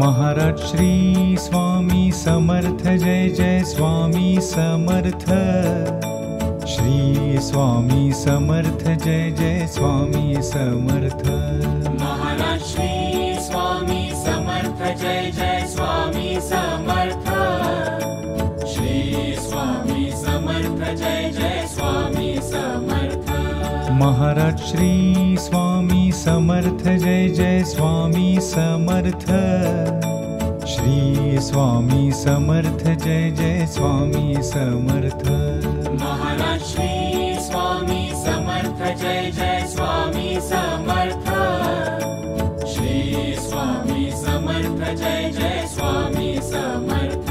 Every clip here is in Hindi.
महाराज श्री स्वामी समर्थ जय जय स्वामी समर्थ। श्री स्वामी समर्थ जय जय स्वामी समर्थ। महाराज श्री स्वामी समर्थ जय जय स्वामी समर्थ। श्री स्वामी समर्थ जय जय स्वामी समर्थ। महाराज श्री स्वामी समर्थ जय जय स्वामी समर्थ। श्री स्वामी समर्थ जय जय स्वामी समर्थ। महाराज श्री स्वामी समर्थ जय जय स्वामी समर्थ। श्री स्वामी समर्थ जय जय स्वामी समर्थ।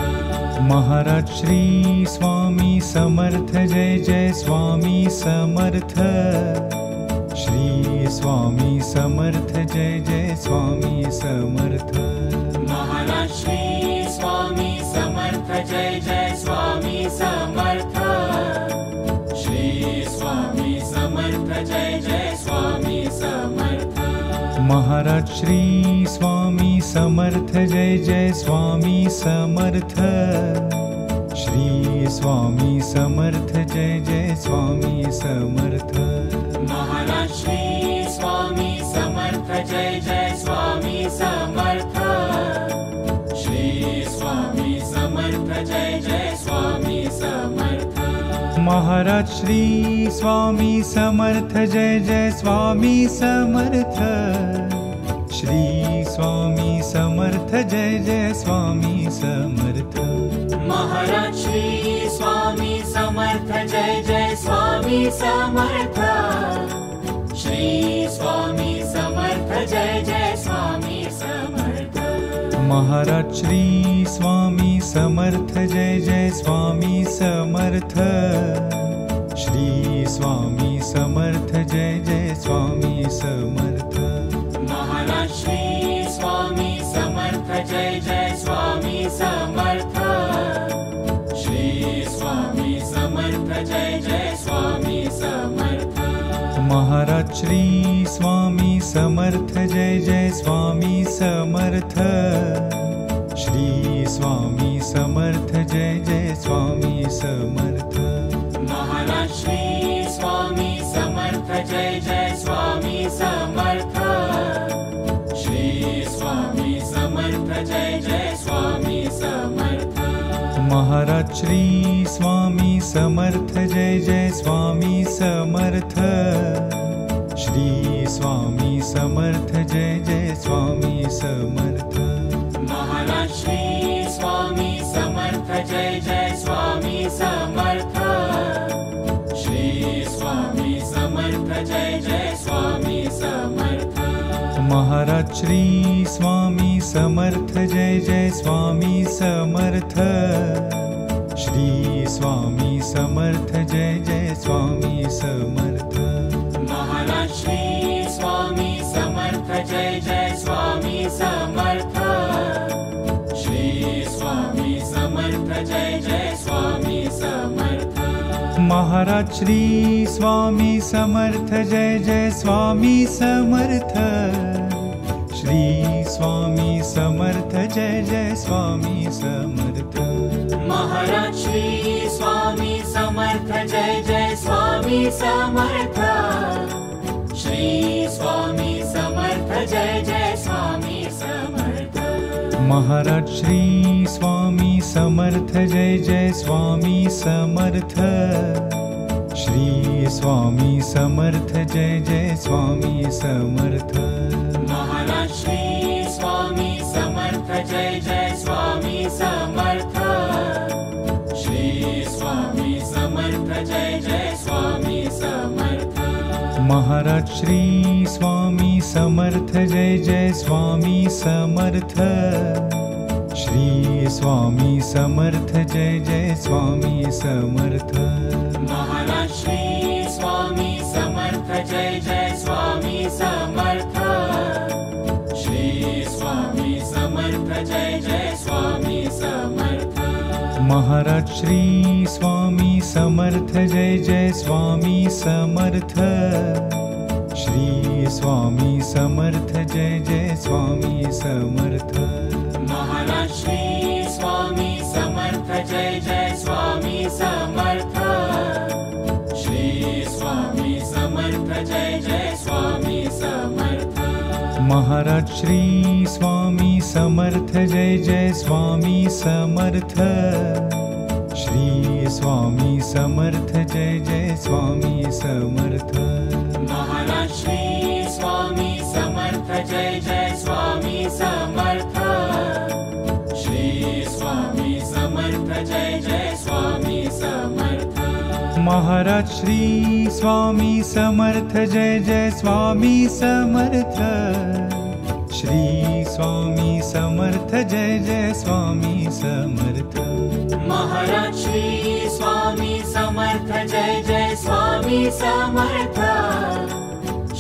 महाराज श्री स्वामी समर्थ जय जय स्वामी समर्थ। श्री स्वामी समर्थ जय जय स्वामी समर्थ। महाराज श्री स्वामी समर्थ जय जय स्वामी समर्थ। श्री स्वामी समर्थ जय जय स्वामी समर्थ। महाराज श्री स्वामी समर्थ जय जय स्वामी समर्थ। श्री स्वामी समर्थ जय जय स्वामी समर्थ। महाराज श्री स्वामी समर्थ जय जय स्वामी समर्थ। श्री स्वामी समर्थ जय जय स्वामी समर्थ। महाराज श्री स्वामी समर्थ जय जय स्वामी समर्थ। श्री स्वामी समर्थ जय जय स्वामी समर्थ। महाराज श्री स्वामी समर्थ जय जय स्वामी समर्थ। श्री स्वामी समर्थ जय जय स्वामी समर्थ। महाराज श्री स्वामी समर्थ जय जय स्वामी समर्थ। श्री स्वामी समर्थ जय जय स्वामी समर्थ। महाराज श्री स्वामी समर्थ जय जय स्वामी समर्थ। श्री स्वामी समर्थ जय जय स्वामी समर्थ। महाराज श्री स्वामी समर्थ जय जय स्वामी समर्थ। श्री स्वामी समर्थ जय जय स्वामी समर्थ। महाराज श्री स्वामी समर्थ जय जय स्वामी समर्थ। श्री स्वामी समर्थ जय जय स्वामी समर्थ। महाराज श्री स्वामी समर्थ जय जय स्वामी समर्थ। श्री स्वामी समर्थ जय जय स्वामी समर्थ। महाराज श्री स्वामी समर्थ जय जय स्वामी समर्थ। श्री स्वामी समर्थ जय जय स्वामी समर्थ। महाराज श्री स्वामी समर्थ जय जय स्वामी समर्थ। श्री स्वामी समर्थ जय जय स्वामी समर्थ। महाराज श्री स्वामी समर्थ जय जय स्वामी समर्थ। श्री स्वामी समर्थ जय जय स्वामी समर्थ। महाराज श्री स्वामी समर्थ जय जय स्वामी समर्थ। श्री स्वामी समर्थ जय जय स्वामी समर्थ। महाराज श्री स्वामी समर्थ जय जय स्वामी समर्थ। श्री स्वामी समर्थ जय जय स्वामी समर्थ। महाराज श्री स्वामी समर्थ जय जय स्वामी समर्थ। श्री स्वामी समर्थ जय जय स्वामी समर्थ। महाराज श्री स्वामी समर्थ जय जय स्वामी समर्थ। श्री स्वामी समर्थ जय जय स्वामी समर्थ। महाराज श्री स्वामी समर्थ जय जय स्वामी समर्थ। श्री स्वामी समर्थ जय जय स्वामी समर्थ। महाराज श्री स्वामी समर्थ जय जय स्वामी समर्थ। श्री स्वामी समर्थ जय जय स्वामी समर्थ। महाराज श्री स्वामी समर्थ जय जय स्वामी समर्थ। श्री स्वामी समर्थ जय जय स्वामी समर्थ। महाराज श्री स्वामी समर्थ जय जय स्वामी समर्थ श्री स्वामी समर्थ जय जय स्वामी समर्थ महाराज श्री स्वामी समर्थ जय जय स्वामी समर्थ श्री स्वामी समर्थ जय जय स्वामी समर्थ महाराज श्री स्वामी समर्थ जय जय स्वामी समर्थ श्री स्वामी समर्थ जय जय स्वामी समर्थ महाराज श्री स्वामी समर्थ जय जय स्वामी समर्थ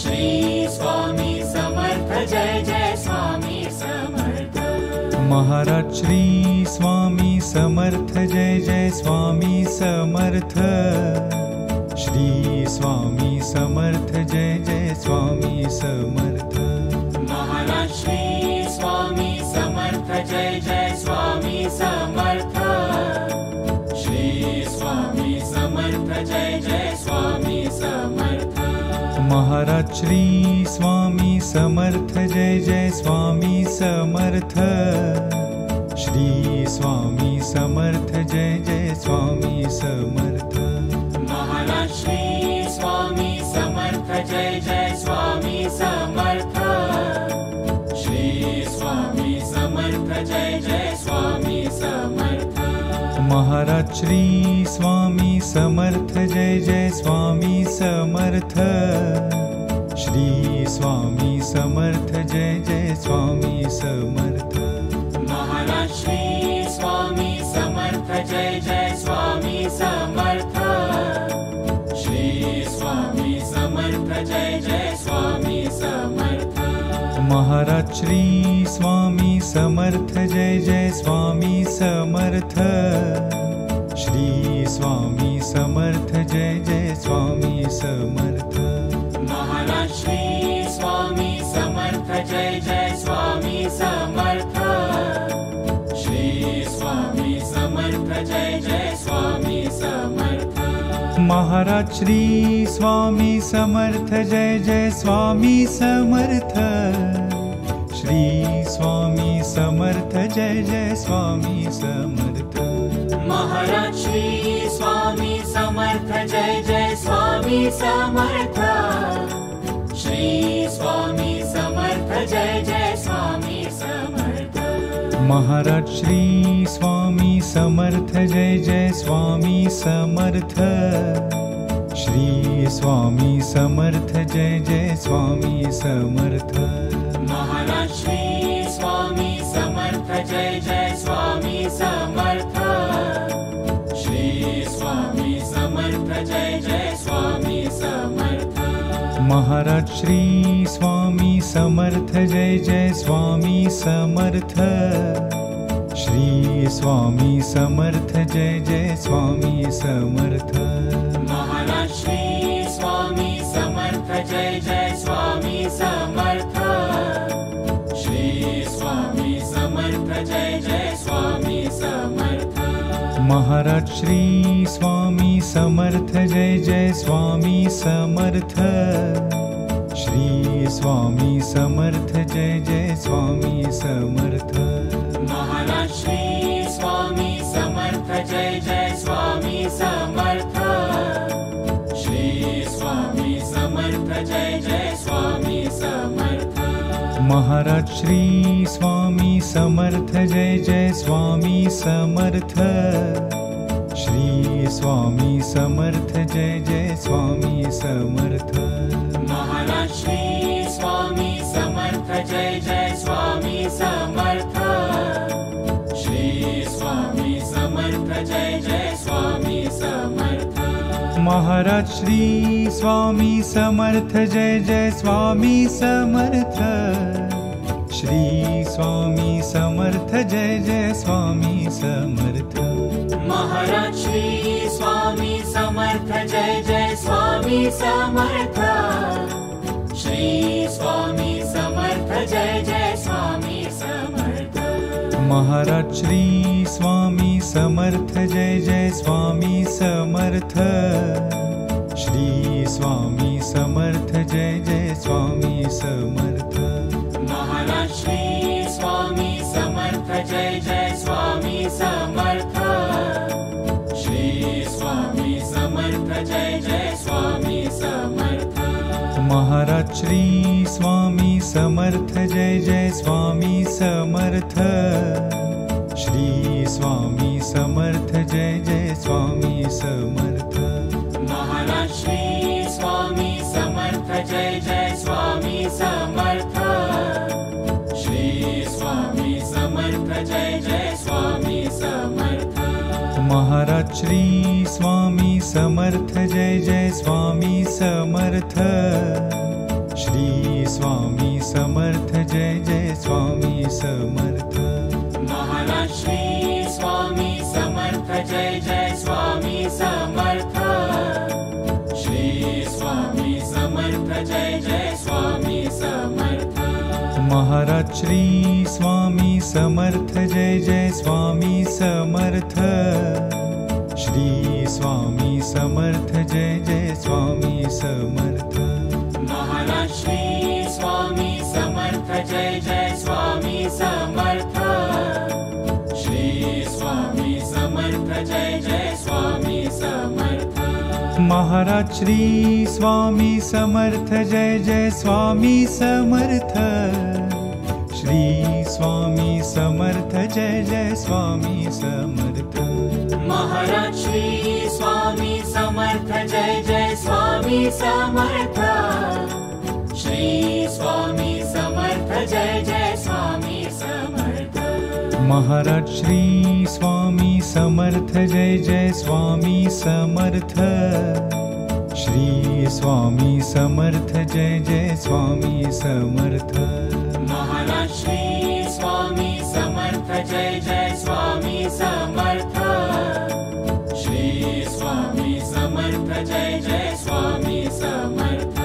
श्री स्वामी समर्थ जय जय स्वामी समर्थ महाराज श्री स्वामी समर्थ जय जय स्वामी समर्थ श्री स्वामी समर्थ जय जय स्वामी समर्थ महाराज श्री स्वामी समर्थ जय जय स्वामी समर्थ श्री स्वामी समर्थ जय जय स्वामी समर्थ महाराज श्री स्वामी समर्थ जय जय स्वामी समर्थ श्री स्वामी समर्थ जय जय स्वामी समर्थ महाराज श्री स्वामी समर्थ जय जय स्वामी समर्थ श्री स्वामी समर्थ जय जय स्वामी समर्थ महाराज श्री स्वामी समर्थ जय जय स्वामी समर्थ श्री स्वामी समर्थ जय जय स्वामी समर्थ महाराज श्री स्वामी समर्थ जय जय स्वामी समर्थ श्री स्वामी समर्थ जय जय स्वामी समर्थ महाराज श्री स्वामी समर्थ जय जय स्वामी समर्थ श्री स्वामी समर्थ जय जय स्वामी समर्थ महाराज श्री स्वामी समर्थ जय जय स्वामी समर्थ श्री स्वामी समर्थ जय जय स्वामी समर्थ महाराज श्री स्वामी समर्थ जय जय स्वामी समर्थ श्री स्वामी समर्थ जय जय स्वामी समर्थ महाराज श्री स्वामी समर्थ जय जय स्वामी समर्थ श्री स्वामी समर्थ जय जय स्वामी समर्थ महाराज श्री स्वामी समर्थ जय जय स्वामी समर्थ श्री स्वामी समर्थ जय जय स्वामी समर्थ महाराज श्री स्वामी समर्थ जय जय स्वामी समर्थ श्री स्वामी समर्थ जय जय स्वामी समर्थ महाराज श्री स्वामी समर्थ जय जय स्वामी समर्थ श्री स्वामी समर्थ जय जय स्वामी समर्थ महाराज श्री स्वामी समर्थ जय जय स्वामी समर्थ श्री स्वामी समर्थ जय जय स्वामी समर्थ महाराज श्री स्वामी समर्थ जय जय स्वामी समर्थ श्री स्वामी समर्थ जय जय स्वामी समर्थ महाराज श्री स्वामी समर्थ जय जय स्वामी समर्थ श्री स्वामी समर्थ जय जय स्वामी समर्थ महाराज श्री स्वामी समर्थ जय जय स्वामी समर्थ श्री स्वामी समर्थ जय जय स्वामी समर्थ महाराज श्री स्वामी समर्थ जय जय स्वामी समर्थ श्री स्वामी समर्थ जय जय स्वामी समर्थ महाराज श्री स्वामी समर्थ जय जय स्वामी समर्थ श्री स्वामी समर्थ जय जय स्वामी समर्थ महाराज श्री स्वामी समर्थ जय जय स्वामी समर्थ श्री स्वामी समर्थ जय जय स्वामी समर्थ महाराज श्री स्वामी समर्थ जय जय स्वामी समर्थ श्री स्वामी समर्थ जय जय स्वामी समर्थ महाराज श्री स्वामी समर्थ जय जय स्वामी समर्थ। श्री स्वामी समर्थ जय जय स्वामी समर्थ। महाराज श्री स्वामी समर्थ जय जय स्वामी समर्थ। श्री स्वामी समर्थ जय जय स्वामी समर्थ। महाराज श्री स्वामी समर्थ जय जय स्वामी समर्थ। श्री स्वामी समर्थ जय जय स्वामी समर्थ। महाराज श्री स्वामी समर्थ जय जय स्वामी समर्थ। श्री स्वामी समर्थ जय जय स्वामी समर्थ। महाराज श्री स्वामी समर्थ जय जय स्वामी समर्थ। श्री स्वामी समर्थ जय जय स्वामी समर्थ। महाराज श्री स्वामी समर्थ जय जय स्वामी समर्थ। श्री स्वामी समर्थ जय जय स्वामी समर्थ। महाराज श्री स्वामी समर्थ जय जय स्वामी समर्थ। श्री स्वामी समर्थ जय जय स्वामी समर्थ। महाराज श्री स्वामी समर्थ जय जय स्वामी समर्थ। श्री स्वामी समर्थ जय जय स्वामी समर्थ। महाराज श्री स्वामी समर्थ जय जय स्वामी समर्थ। श्री स्वामी समर्थ जय जय स्वामी समर्थ। महाराज श्री स्वामी समर्थ जय जय स्वामी समर्थ। श्री स्वामी समर्थ जय जय स्वामी समर्थ। महाराज श्री स्वामी समर्थ जय जय स्वामी समर्थ। श्री स्वामी समर्थ जय जय स्वामी समर्थ। महाराज श्री स्वामी समर्थ जय जय स्वामी समर्थ। श्री स्वामी समर्थ जय जय स्वामी समर्थ।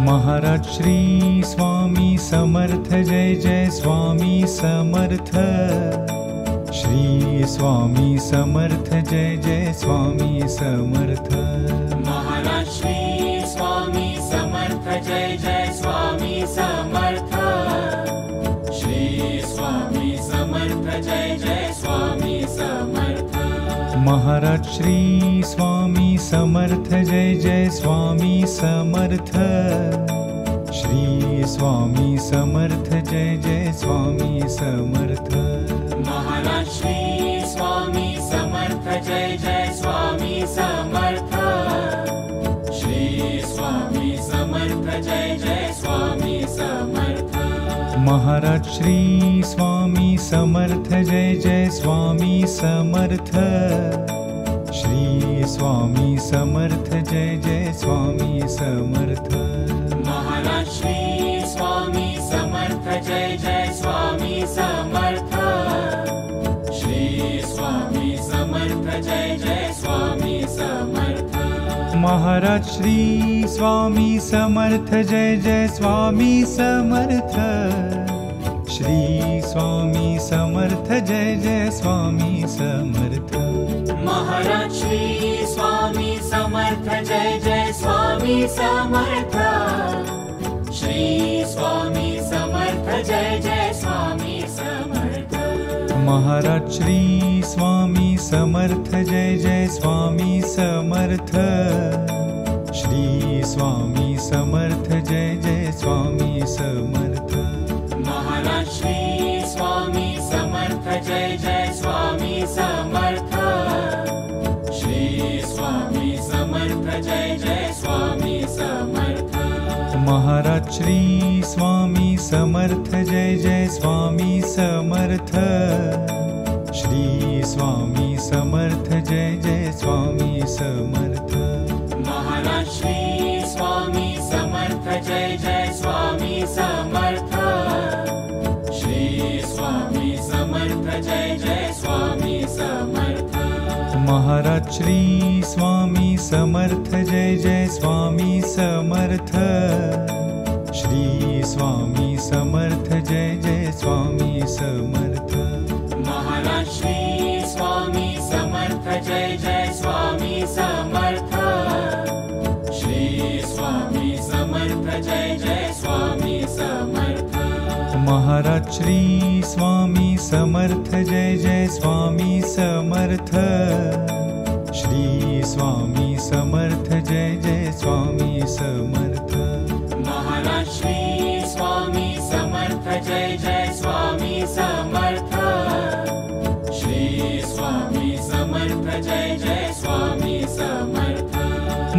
महाराज श्री स्वामी समर्थ जय जय स्वामी समर्थ। श्री स्वामी समर्थ जय जय स्वामी समर्थ। महाराज श्री स्वामी समर्थ जय जय स्वामी समर्थ। श्री स्वामी समर्थ जय जय स्वामी समर्थ। महाराज श्री स्वामी समर्थ जय जय स्वामी समर्थ। श्री स्वामी समर्थ जय जय स्वामी समर्थ। महाराज श्री स्वामी समर्थ जय जय स्वामी समर्थ। श्री स्वामी समर्थ जय जय स्वामी समर्थ। महाराज श्री स्वामी समर्थ जय जय स्वामी समर्थ। श्री स्वामी समर्थ जय जय स्वामी समर्थ। महाराज श्री स्वामी समर्थ जय जय स्वामी समर्थ। श्री स्वामी समर्थ जय जय स्वामी समर्थ। महाराज श्री स्वामी समर्थ जय जय स्वामी समर्थ। श्री स्वामी समर्थ जय जय स्वामी समर्थ। महाराज श्री स्वामी समर्थ जय जय स्वामी समर्थ। श्री स्वामी समर्थ जय जय स्वामी समर्थ। महाराज श्री स्वामी समर्थ जय जय स्वामी समर्थ। श्री स्वामी समर्थ जय जय स्वामी समर्थ। महाराज श्री स्वामी समर्थ जय जय स्वामी समर्थ। श्री स्वामी समर्थ जय जय स्वामी समर्थ। महाराज श्री स्वामी समर्थ जय जय स्वामी समर्थ। श्री स्वामी समर्थ जय जय स्वामी समर्थ। महाराज श्री स्वामी समर्थ जय जय स्वामी समर्थ। श्री स्वामी समर्थ जय जय स्वामी समर्थ। महाराज श्री स्वामी समर्थ जय जय स्वामी समर्थ। श्री स्वामी समर्थ जय जय स्वामी समर्थ। समर्थ श्री स्वामी समर्थ जय जय स्वामी समर्थ महाराज श्री स्वामी समर्थ जय जय स्वामी समर्थ श्री स्वामी समर्थ जय जय स्वामी समर्थ महाराज श्री स्वामी समर्थ जय जय स्वामी समर्थ श्री स्वामी समर्थ जय जय स्वामी समर्थ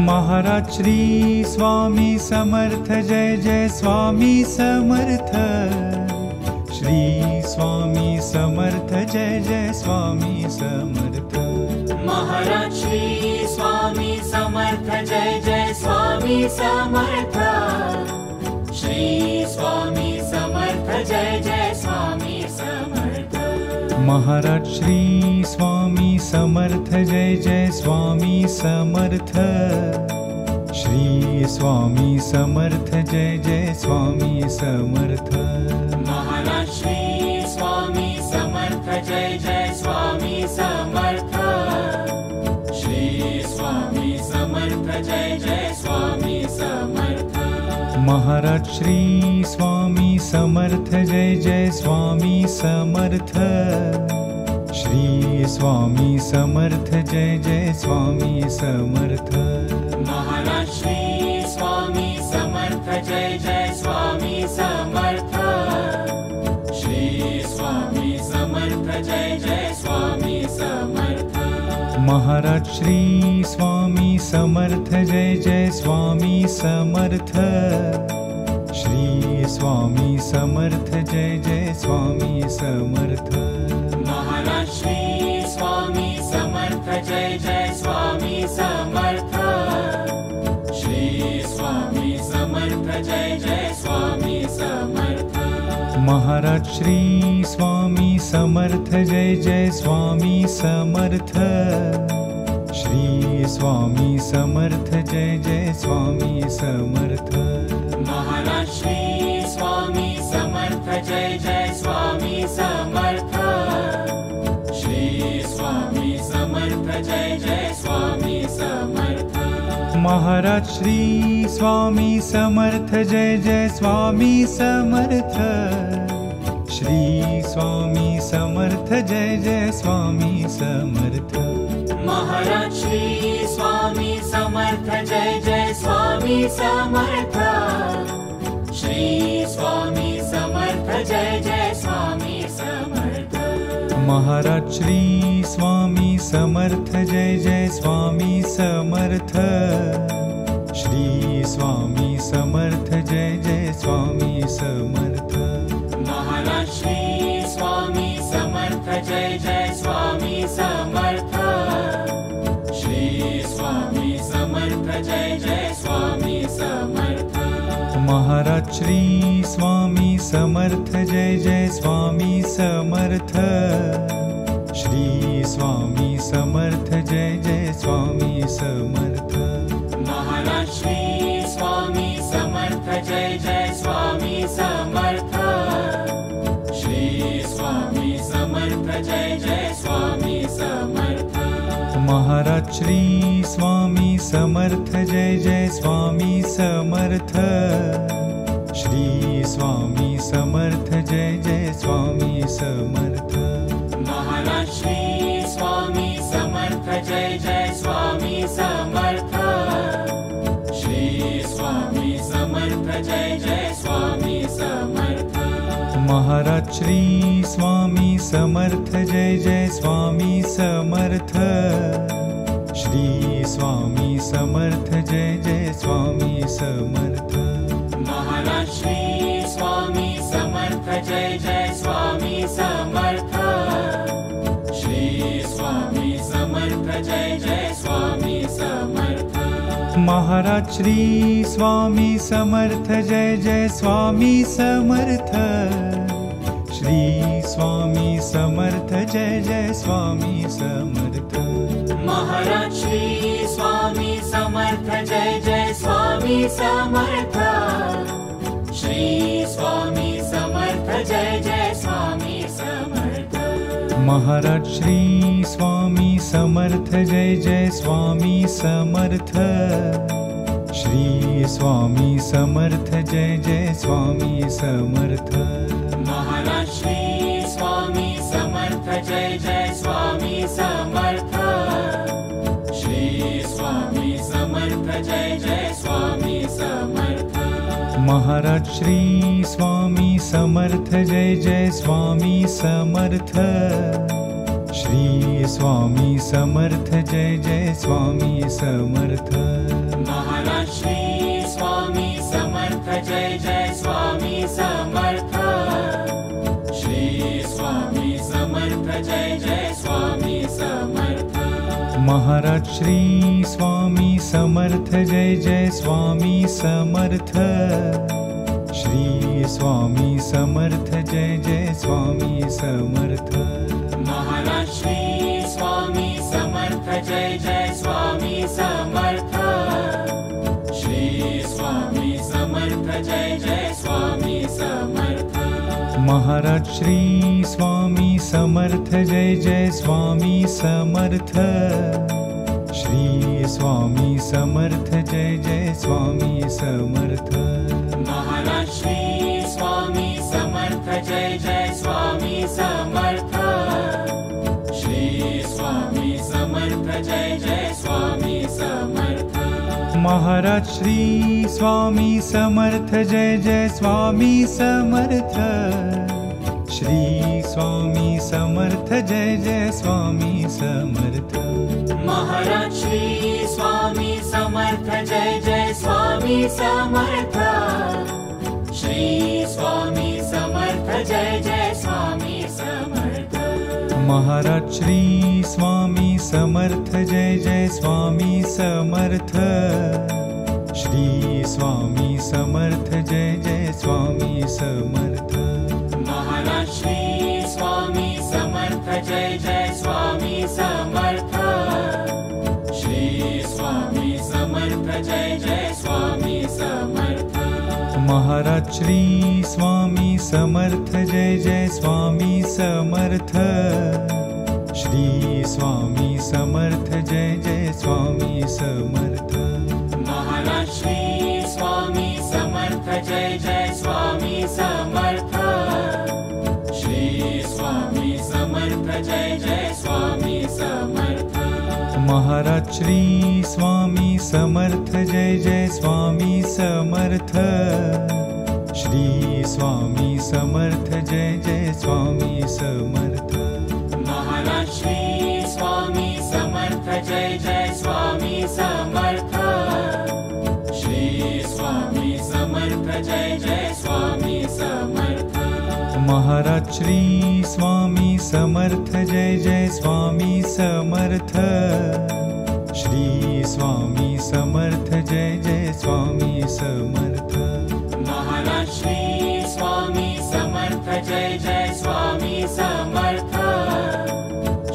महाराज श्री स्वामी समर्थ जय जय स्वामी समर्थ श्री स्वामी समर्थ जय जय स्वामी समर्थ महाराज श्री स्वामी समर्थ जय जय स्वामी समर्थ श्री स्वामी समर्थ जय जय स्वामी समर्थ महाराज श्री स्वामी समर्थ जय जय स्वामी समर्थ श्री स्वामी समर्थ जय जय स्वामी समर्थ महाराज श्री स्वामी समर्थ जय जय स्वामी समर्थ श्री स्वामी समर्थ जय जय स्वामी समर्थ महाराज श्री स्वामी समर्थ जय जय स्वामी समर्थ श्री स्वामी समर्थ जय जय स्वामी समर्थ महाराज श्री स्वामी समर्थ जय जय स्वामी समर्थ श्री स्वामी समर्थ जय जय स्वामी समर्थ महाराज श्री स्वामी समर्थ जय जय स्वामी समर्थ श्री स्वामी समर्थ जय जय स्वामी समर्थ महाराज श्री स्वामी समर्थ जय जय स्वामी समर्थ श्री स्वामी समर्थ जय जय स्वामी समर्थ महाराज श्री स्वामी समर्थ जय जय स्वामी समर्थ श्री स्वामी समर्थ जय जय स्वामी समर्थ महाराज श्री स्वामी समर्थ जय जय स्वामी समर्थ श्री स्वामी समर्थ जय जय स्वामी समर्थ महाराज श्री स्वामी समर्थ जय जय स्वामी समर्थ श्री स्वामी समर्थ जय जय स्वामी समर्थ महाराज श्री स्वामी समर्थ जय जय स्वामी समर्थ श्री स्वामी समर्थ जय जय स्वामी समर्थ महाराज श्री स्वामी समर्थ जय जय स्वामी समर्थ श्री स्वामी समर्थ जय जय स्वामी समर्थ महाराज श्री स्वामी समर्थ जय जय स्वामी समर्थ श्री स्वामी समर्थ जय जय स्वामी समर्थ महाराज श्री स्वामी समर्थ जय जय स्वामी समर्थ श्री स्वामी समर्थ जय जय स्वामी समर्थ महाराज श्री स्वामी समर्थ जय जय स्वामी समर्थ श्री स्वामी समर्थ जय जय स्वामी समर्थ महाराज श्री स्वामी समर्थ जय जय स्वामी समर्थ श्री स्वामी समर्थ जय जय स्वामी समर्थ महाराज श्री स्वामी समर्थ जय जय स्वामी समर्थ श्री स्वामी समर्थ जय जय स्वामी समर्थ महाराज श्री स्वामी समर्थ जय जय स्वामी समर्थ श्री स्वामी समर्थ जय जय स्वामी समर्थ महाराज श्री स्वामी समर्थ जय जय स्वामी समर्थ श्री स्वामी समर्थ जय जय स्वामी समर्थ महाराज श्री स्वामी समर्थ जय जय स्वामी समर्थ श्री स्वामी समर्थ जय जय स्वामी समर्थ महाराज श्री स्वामी समर्थ जय जय स्वामी समर्थ श्री स्वामी समर्थ जय जय स्वामी समर्थ महाराज श्री स्वामी समर्थ जय जय स्वामी समर्थ। श्री स्वामी समर्थ जय जय स्वामी समर्थ। महाराज श्री स्वामी समर्थ जय जय स्वामी समर्थ। श्री स्वामी समर्थ जय जय स्वामी समर्थ। महाराज श्री स्वामी समर्थ जय जय स्वामी समर्थ। श्री स्वामी समर्थ जय जय स्वामी समर्थ। महाराज श्री स्वामी समर्थ जय जय स्वामी समर्थ। श्री स्वामी समर्थ जय जय स्वामी समर्थ। महाराज श्री स्वामी समर्थ जय जय स्वामी समर्थ। श्री स्वामी समर्थ जय जय स्वामी समर्थ। महाराज श्री स्वामी समर्थ जय जय स्वामी समर्थ। श्री स्वामी समर्थ जय जय स्वामी समर्थ। महाराज श्री स्वामी समर्थ जय जय स्वामी समर्थ। श्री स्वामी समर्थ जय जय स्वामी समर्थ। महाराज श्री स्वामी समर्थ जय जय स्वामी समर्थ। श्री स्वामी समर्थ जय जय स्वामी समर्थ। महाराज श्री स्वामी समर्थ जय जय स्वामी समर्थ। श्री स्वामी समर्थ जय जय स्वामी समर्थ। महाराज श्री स्वामी समर्थ जय जय स्वामी समर्थ। श्री स्वामी समर्थ जय जय स्वामी समर्थ। महाराज श्री स्वामी समर्थ जय जय स्वामी समर्थ। श्री स्वामी समर्थ जय जय स्वामी समर्थ। महाराज श्री स्वामी समर्थ जय जय स्वामी समर्थ। श्री स्वामी समर्थ जय जय स्वामी समर्थ। महाराज श्री स्वामी समर्थ जय जय स्वामी समर्थ। श्री स्वामी समर्थ जय जय स्वामी समर्थ। महाराज श्री स्वामी समर्थ जय जय स्वामी समर्थ। श्री स्वामी समर्थ जय जय स्वामी समर्थ। महाराज श्री स्वामी समर्थ जय जय स्वामी समर्थ। श्री स्वामी समर्थ जय जय स्वामी समर्थ। महाराज श्री स्वामी समर्थ जय जय स्वामी समर्थ। श्री स्वामी समर्थ जय जय स्वामी समर्थ। महाराज श्री स्वामी समर्थ जय जय स्वामी समर्थ। श्री स्वामी समर्थ जय जय स्वामी समर्थ। महाराज श्री स्वामी समर्थ जय जय स्वामी समर्थ।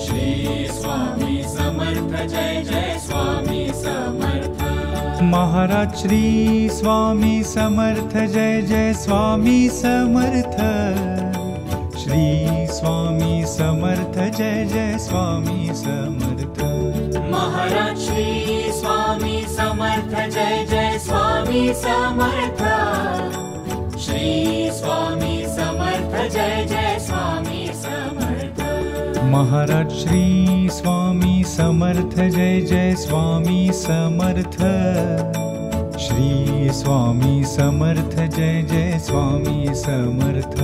श्री स्वामी समर्थ जय जय स्वामी समर्थ। महाराज श्री स्वामी समर्थ जय जय स्वामी समर्थ। श्री स्वामी समर्थ जय जय स्वामी समर्थ। महाराज श्री स्वामी समर्थ जय जय स्वामी समर्थ। श्री स्वामी समर्थ जय जय स्वामी समर्थ। महाराज श्री स्वामी समर्थ जय जय स्वामी समर्थ। श्री स्वामी समर्थ जय जय स्वामी समर्थ।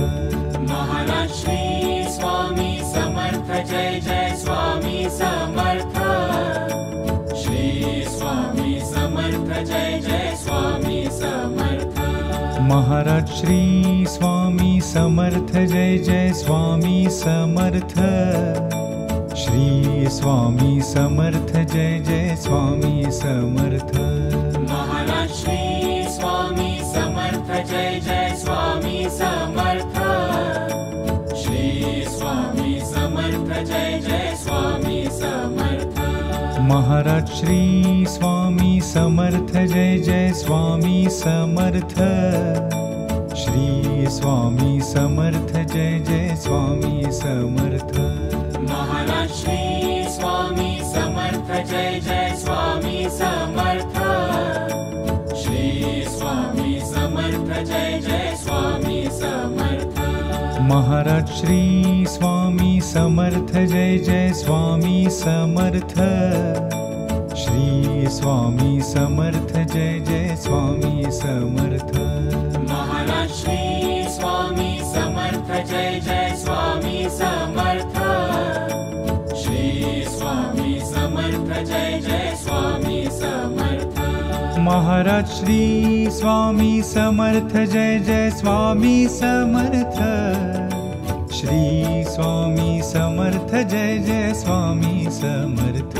महाराज श्री स्वामी समर्थ जय जय स्वामी समर्थ। श्री स्वामी समर्थ जय जय स्वामी समर्थ। महाराज श्री स्वामी समर्थ जय जय स्वामी समर्थ। श्री स्वामी समर्थ जय जय स्वामी समर्थ। महाराज श्री स्वामी समर्थ जय जय स्वामी समर्थ। श्री स्वामी समर्थ जय जय स्वामी समर्थ। महाराज श्री स्वामी समर्थ जय जय स्वामी समर्थ। श्री स्वामी समर्थ जय जय स्वामी समर्थ। समर्थ श्री स्वामी समर्थ जय जय स्वामी समर्थ महाराज श्री स्वामी समर्थ जय जय स्वामी समर्थ श्री स्वामी समर्थ जय जय स्वामी समर्थ महाराज श्री स्वामी समर्थ जय जय स्वामी समर्थ श्री स्वामी समर्थ जय जय स्वामी समर्थ महाराज श्री स्वामी समर्थ जय जय स्वामी समर्थ श्री स्वामी समर्थ जय जय स्वामी समर्थ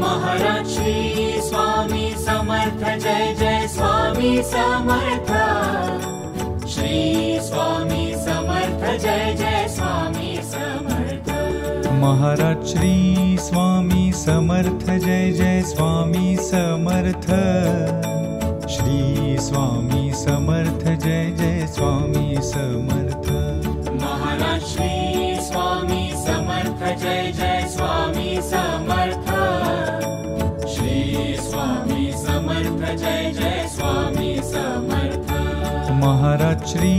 महाराज श्री स्वामी समर्थ जय जय स्वामी समर्थ श्री स्वामी समर्थ जय जय स्वामी समर्थ महाराज श्री स्वामी समर्थ जय जय स्वामी समर्थ श्री स्वामी समर्थ जय जय स्वामी समर्थ महाराज श्री स्वामी समर्थ जय जय स्वामी समर्थ श्री स्वामी समर्थ जय जय स्वामी समर्थ महाराज श्री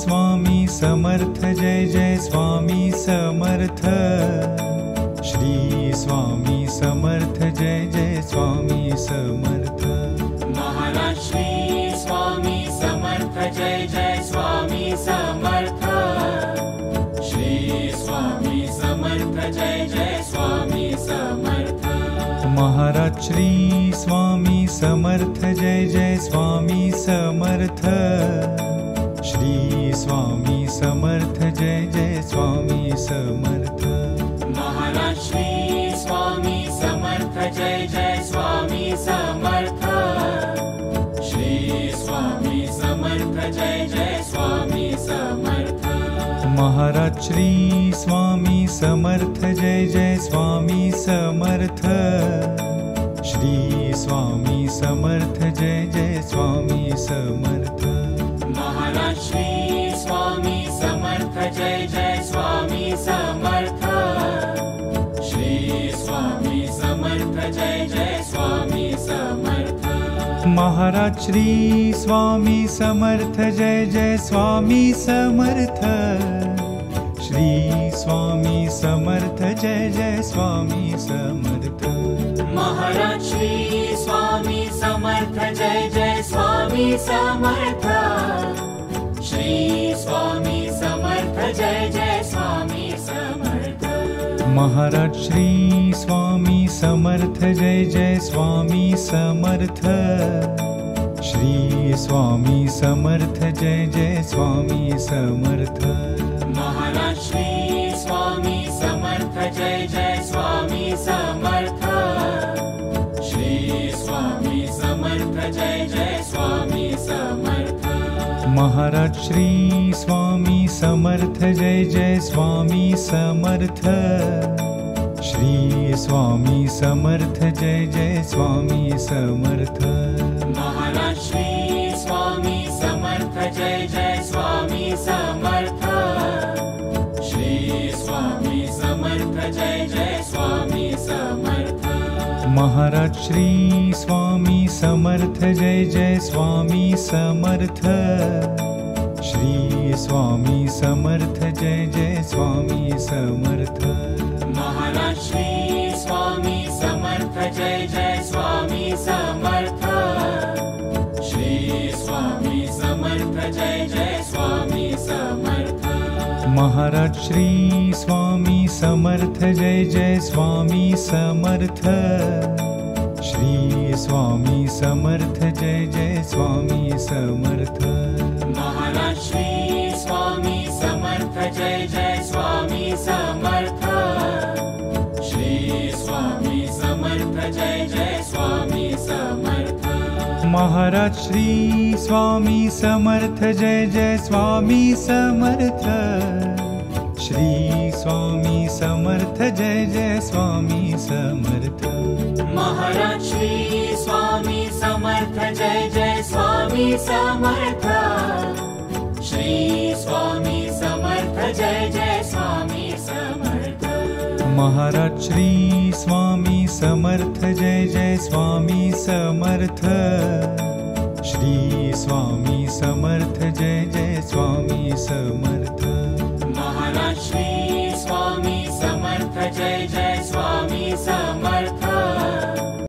स्वामी समर्थ जय जय स्वामी समर्थ श्री स्वामी समर्थ जय जय स्वामी समर्थ महाराज श्री स्वामी समर्थ जय जय स्वामी समर्थ श्री स्वामी समर्थ जय जय स्वामी समर्थ महाराज श्री स्वामी समर्थ जय जय स्वामी समर्थ श्री स्वामी समर्थ जय जय स्वामी समर्थ महाराज श्री स्वामी समर्थ जय जय स्वामी समर्थ श्री स्वामी समर्थ जय जय स्वामी समर्थ महाराज श्री स्वामी समर्थ जय जय स्वामी समर्थ श्री स्वामी समर्थ जय जय स्वामी समर्थ महाराज श्री स्वामी समर्थ जय जय स्वामी समर्थ श्री स्वामी समर्थ जय जय स्वामी समर्थ महाराज श्री स्वामी समर्थ जय जय स्वामी समर्थ श्री स्वामी समर्थ जय जय स्वामी समर्थ महाराज श्री स्वामी समर्थ जय जय स्वामी समर्थ श्री स्वामी समर्थ जय जय स्वामी समर्थ महाराज श्री स्वामी समर्थ जय जय स्वामी समर्थ श्री स्वामी समर्थ जय जय स्वामी समर्थ महाराज श्री स्वामी समर्थ जय जय स्वामी समर्थ श्री स्वामी समर्थ जय जय स्वामी समर्थ महाराज श्री स्वामी समर्थ जय जय स्वामी समर्थ श्री स्वामी समर्थ जय जय स्वामी समर्थ महाराज श्री स्वामी समर्थ जय जय स्वामी समर्थ श्री स्वामी समर्थ जय जय स्वामी समर्थ महाराज श्री स्वामी समर्थ जय जय स्वामी समर्थ श्री स्वामी समर्थ जय जय स्वामी समर्थ महाराज श्री स्वामी समर्थ जय जय स्वामी समर्थ श्री स्वामी समर्थ जय जय स्वामी समर्थ महाराज श्री स्वामी समर्थ जय जय स्वामी समर्थ श्री स्वामी समर्थ जय जय स्वामी समर्थ महाराज श्री स्वामी समर्थ जय जय स्वामी समर्थ श्री स्वामी समर्थ जय जय स्वामी समर्थ महाराज श्री स्वामी समर्थ जय जय स्वामी समर्थ श्री स्वामी समर्थ जय जय स्वामी समर्थ महाराज श्री स्वामी समर्थ जय जय स्वामी समर्थ श्री स्वामी समर्थ जय जय स्वामी समर्थ महाराज श्री स्वामी समर्थ जय जय स्वामी समर्थ। श्री स्वामी समर्थ जय जय स्वामी समर्थ। महाराज श्री स्वामी समर्थ जय जय स्वामी समर्थ।